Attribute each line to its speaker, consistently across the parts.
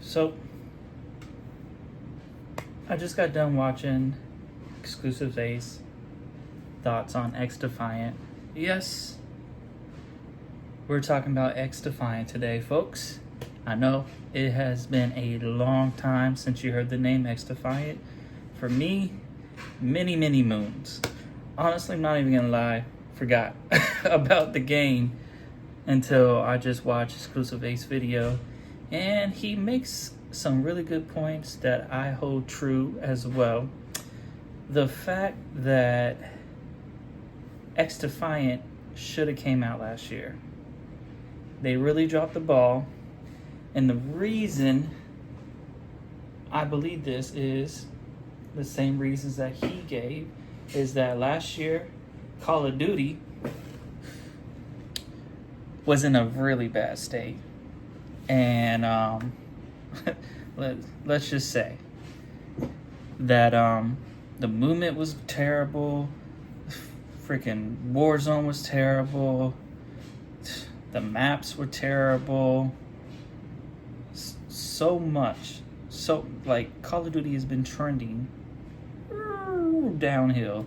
Speaker 1: So, I just got done watching Exclusive Ace thoughts on XDefiant. Yes, we're talking about XDefiant today, folks. I know it has been a long time since you heard the name XDefiant. For me, many moons. Honestly, I'm not even gonna lie, forgot about the game until I just watched Exclusive Ace video, and he makes some really good points that I hold true as well. The fact that XDefiant should have came out last year. They really dropped the ball, and the reason I believe this is the same reasons that he gave, is that last year Call of Duty was in a really bad state, and let's just say that the movement was terrible, freaking Warzone was terrible, the maps were terrible, so much, so like Call of Duty has been trending downhill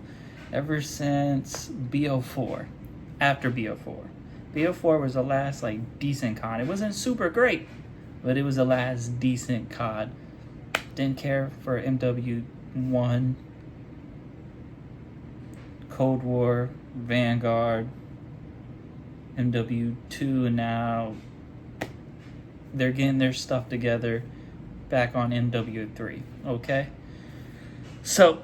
Speaker 1: ever since BO4. After BO4 was the last like decent COD. It wasn't super great, but it was the last decent COD. Didn't care for MW1, Cold War, Vanguard, MW2, and now they're getting their stuff together back on MW3. Okay, so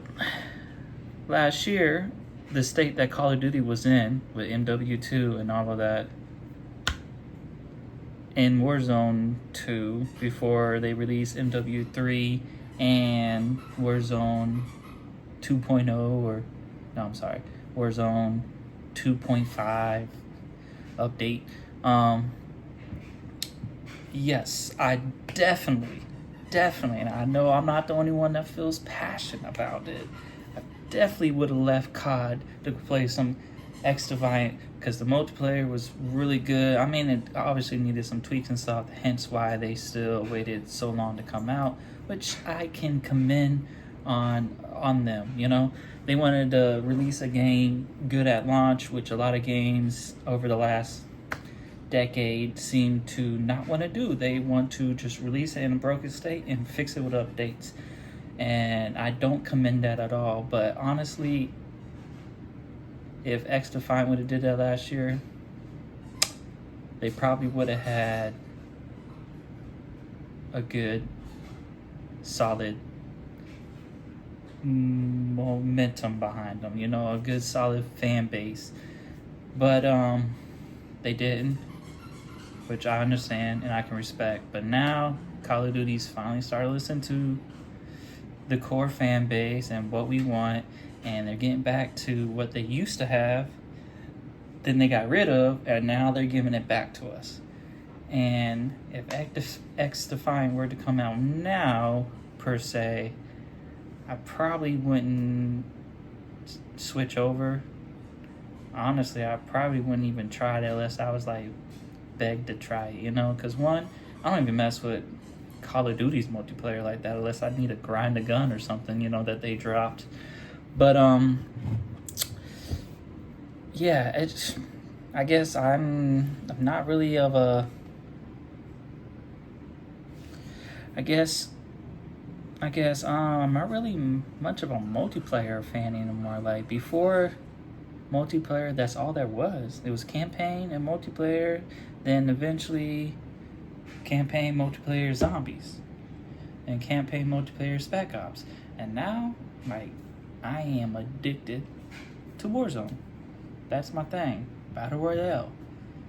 Speaker 1: last year, the state that Call of Duty was in with MW2 and all of that, in Warzone 2 before they released MW3 and Warzone 2.0 Warzone 2.5 update. Yes, I definitely, and I know I'm not the only one that feels passionate about it. I definitely would have left COD to play some XDefiant because the multiplayer was really good. I mean, it obviously needed some tweaks and stuff, hence why they still waited so long to come out, which I can commend on them. You know, they wanted to release a game good at launch, which a lot of games over the last decade seem to not want to do. They want to just release it in a broken state and fix it with updates, and I don't commend that at all. But honestly, if XDefiant would have did that last year, they probably would have had a good, solid momentum behind them, you know, a good solid fan base. But they didn't, which I understand and I can respect. But now Call of Duty's finally started listening to the core fan base and what we want, and they're getting back to what they used to have, then they got rid of, and now they're giving it back to us. And if XDefiant were to come out now, per se, I probably wouldn't switch over. Honestly, I probably wouldn't even try it unless I was like begged to try it, you know? Because one, I don't even mess with Call of Duty's multiplayer like that unless I need to grind a gun or something, you know, that they dropped. But yeah, it's, I guess I'm not really of a, I'm not really much of a multiplayer fan anymore. Like before multiplayer, that's all there was. It was campaign and multiplayer, then eventually campaign, multiplayer, zombies, and campaign, multiplayer, Spec Ops. And now, like, I am addicted to Warzone. That's my thing, Battle Royale.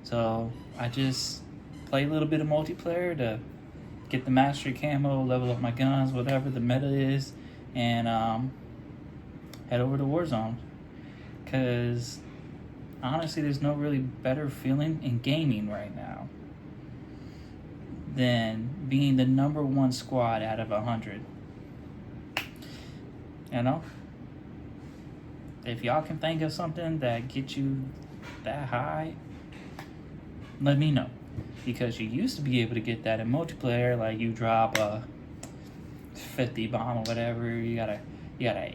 Speaker 1: So I just play a little bit of multiplayer to get the mastery camo, level up my guns, whatever the meta is, and head over to Warzone. Because honestly, there's no really better feeling in gaming right now than being the number one squad out of 100. You know? If y'all can think of something that gets you that high, let me know. because you used to be able to get that in multiplayer. Like you drop a 50 bomb or whatever, you got an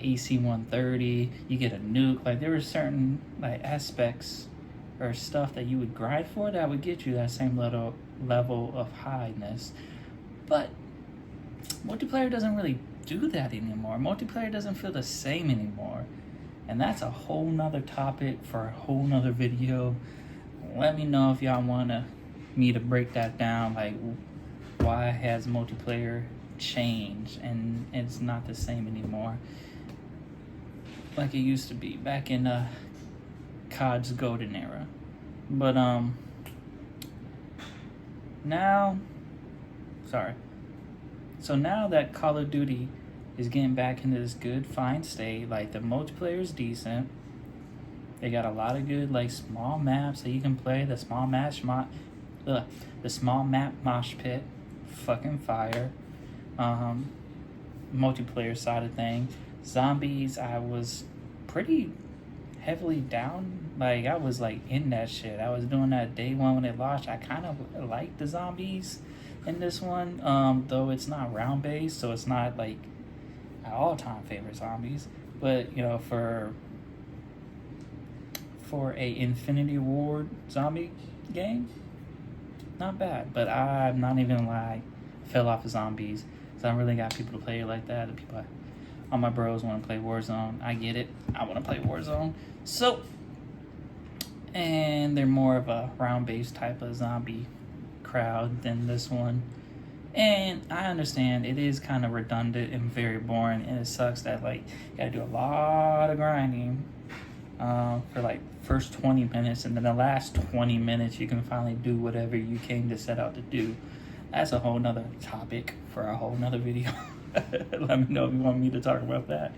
Speaker 1: AC-130, you get a nuke. Like there were certain like aspects or stuff that you would grind for that would get you that same level of highness. But multiplayer doesn't really do that anymore. Multiplayer doesn't feel the same anymore. And that's a whole nother topic for a whole nother video. Let me know if y'all want me to break that down, like why has multiplayer changed and it's not the same anymore like it used to be back in COD's golden era. But now that Call of Duty is getting back into this good fine state, like the multiplayer is decent. They got a lot of good like small maps that you can play. The small map mosh pit, fucking fire. Multiplayer side of things. Zombies, I was pretty heavily down. Like I was like in that shit. I was doing that day one when it launched. I kind of liked the zombies in this one, though it's not round based, so it's not like my all-time favorite zombies. But you know, for a Infinity Ward zombie game, not bad. But I'm not even gonna lie, fell off of zombies. So I don't really got people to play it like that. The people, all my bros want to play Warzone. I get it. I want to play Warzone. So, and they're more of a round-based type of zombie crowd than this one. And I understand it is kind of redundant and very boring, and it sucks that like you gotta do a lot of grinding for like first 20 minutes, and then the last 20 minutes you can finally do whatever you came to set out to do. That's a whole nother topic for a whole nother video. Let me know if you want me to talk about that.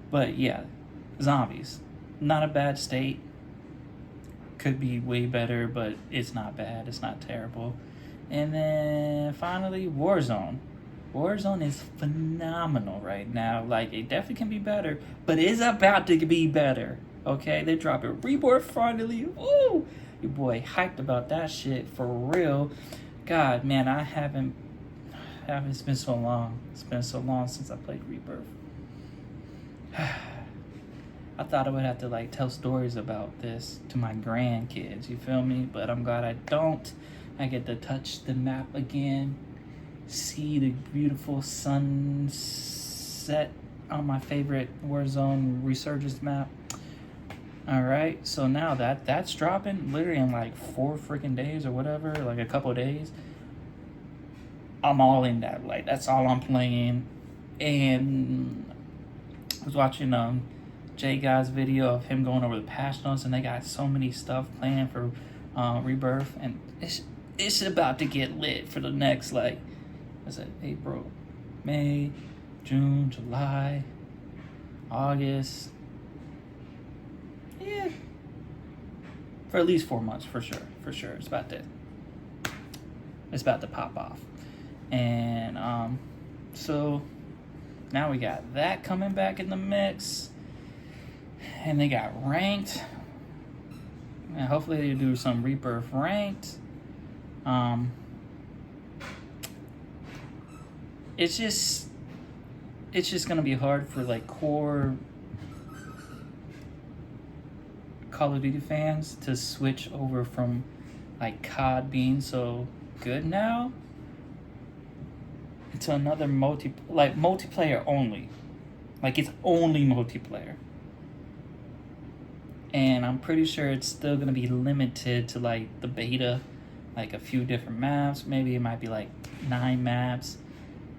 Speaker 1: But yeah, zombies, not a bad state. Could be way better, but it's not bad. It's not terrible. And then finally, Warzone. Warzone is phenomenal right now. Like, it definitely can be better, but it's about to be better. Okay, they dropping Rebirth finally. Ooh, your boy hyped about that shit for real. God, man, I haven't. It's been so long. It's been so long since I played Rebirth. I thought I would have to like tell stories about this to my grandkids. You feel me? But I'm glad I don't. I get to touch the map again, see the beautiful sunset on my favorite Warzone Resurgence map. Alright, so now that's dropping literally in like 4 freaking days or whatever, like a couple of days. I'm all in that. Like, that's all I'm playing. And I was watching Jay Guy's video of him going over the patch notes, and they got so many stuff planned for Rebirth, and it's about to get lit for the next, like, what's it, April, May, June, July, August. Yeah, for at least 4 months, for sure. It's about to pop off. And so now we got that coming back in the mix, and they got ranked, and hopefully they do some Rebirth ranked. It's just gonna be hard for like core Call of Duty fans to switch over from like COD being so good now to another multiplayer only. Like, it's only multiplayer. And I'm pretty sure it's still gonna be limited to like the beta, like a few different maps. Maybe it might be like 9 maps.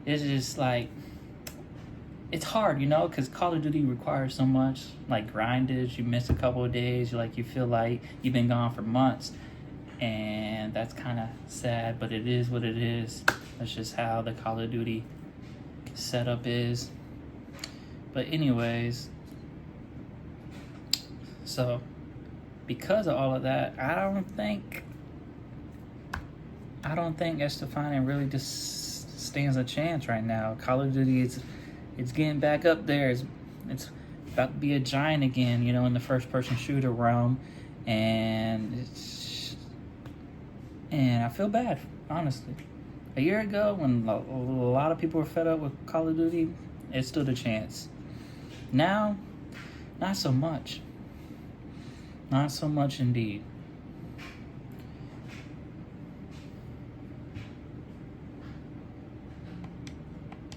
Speaker 1: It's just like, it's hard, you know, because Call of Duty requires so much, like grindage. You miss a couple of days, you feel like you've been gone for months, and that's kind of sad, but it is what it is. That's just how the Call of Duty setup is. But anyways, so because of all of that, I don't think XDefiant really just stands a chance right now. Call of Duty it's getting back up there. It's about to be a giant again, you know, in the first-person shooter realm, and And I feel bad, honestly. A year ago, when a lot of people were fed up with Call of Duty, it stood a chance. Now, not so much. Not so much indeed.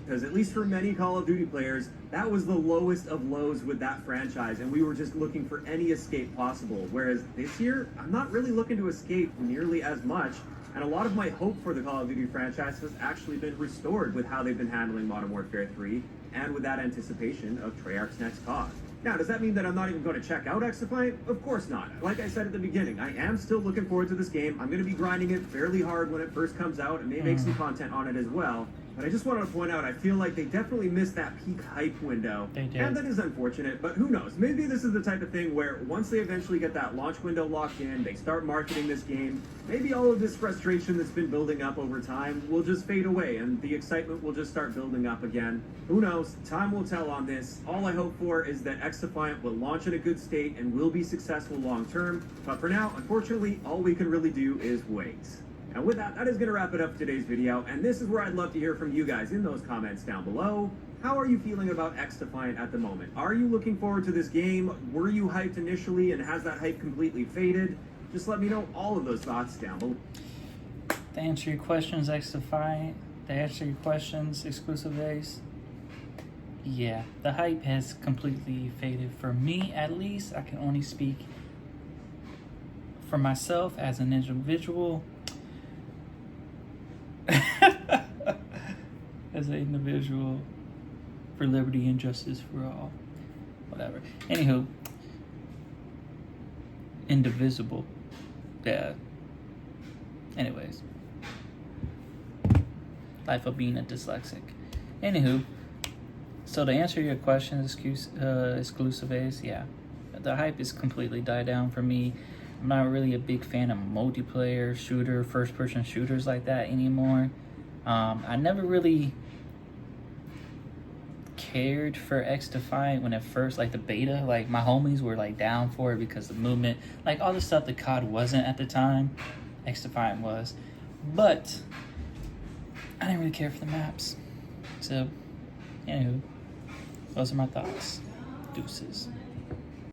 Speaker 2: Because at least for many Call of Duty players, that was the lowest of lows with that franchise, and we were just looking for any escape possible. Whereas this year, I'm not really looking to escape nearly as much, and a lot of my hope for the Call of Duty franchise has actually been restored with how they've been handling Modern Warfare 3, and with that anticipation of Treyarch's next COD. Now, does that mean that I'm not even going to check out XDefiant? Of course not. Like I said at the beginning, I am still looking forward to this game. I'm going to be grinding it fairly hard when it first comes out, and may make some content on it as well. But I just wanted to point out, I feel like they definitely missed that peak hype window.
Speaker 1: They did.
Speaker 2: And that is unfortunate, but who knows? Maybe this is the type of thing where once they eventually get that launch window locked in, they start marketing this game, maybe all of this frustration that's been building up over time will just fade away and the excitement will just start building up again. Who knows? Time will tell on this. All I hope for is that XDefiant will launch in a good state and will be successful long term. But for now, unfortunately, all we can really do is wait. And with that, that is going to wrap it up for today's video, and this is where I'd love to hear from you guys in those comments down below. How are you feeling about XDefiant at the moment? Are you looking forward to this game? Were you hyped initially, and has that hype completely faded? Just let me know all of those thoughts down below.
Speaker 1: To answer your questions, XDefiant, to answer your questions, Exclusive Ace, yeah, the hype has completely faded. For me, at least, I can only speak for myself as an individual. As an individual, for liberty and justice for all, whatever. Anywho, indivisible. Yeah. Anyways, life of being a dyslexic. Anywho, so to answer your question, Exclusive Ace, yeah, the hype is completely died down for me. I'm not really a big fan of multiplayer shooter, first-person shooters like that anymore. I never really cared for XDefiant when at first, like the beta, like my homies were like down for it because the movement, like all the stuff that COD wasn't at the time, XDefiant was. But I didn't really care for the maps. So, anywho, those are my thoughts. Deuces.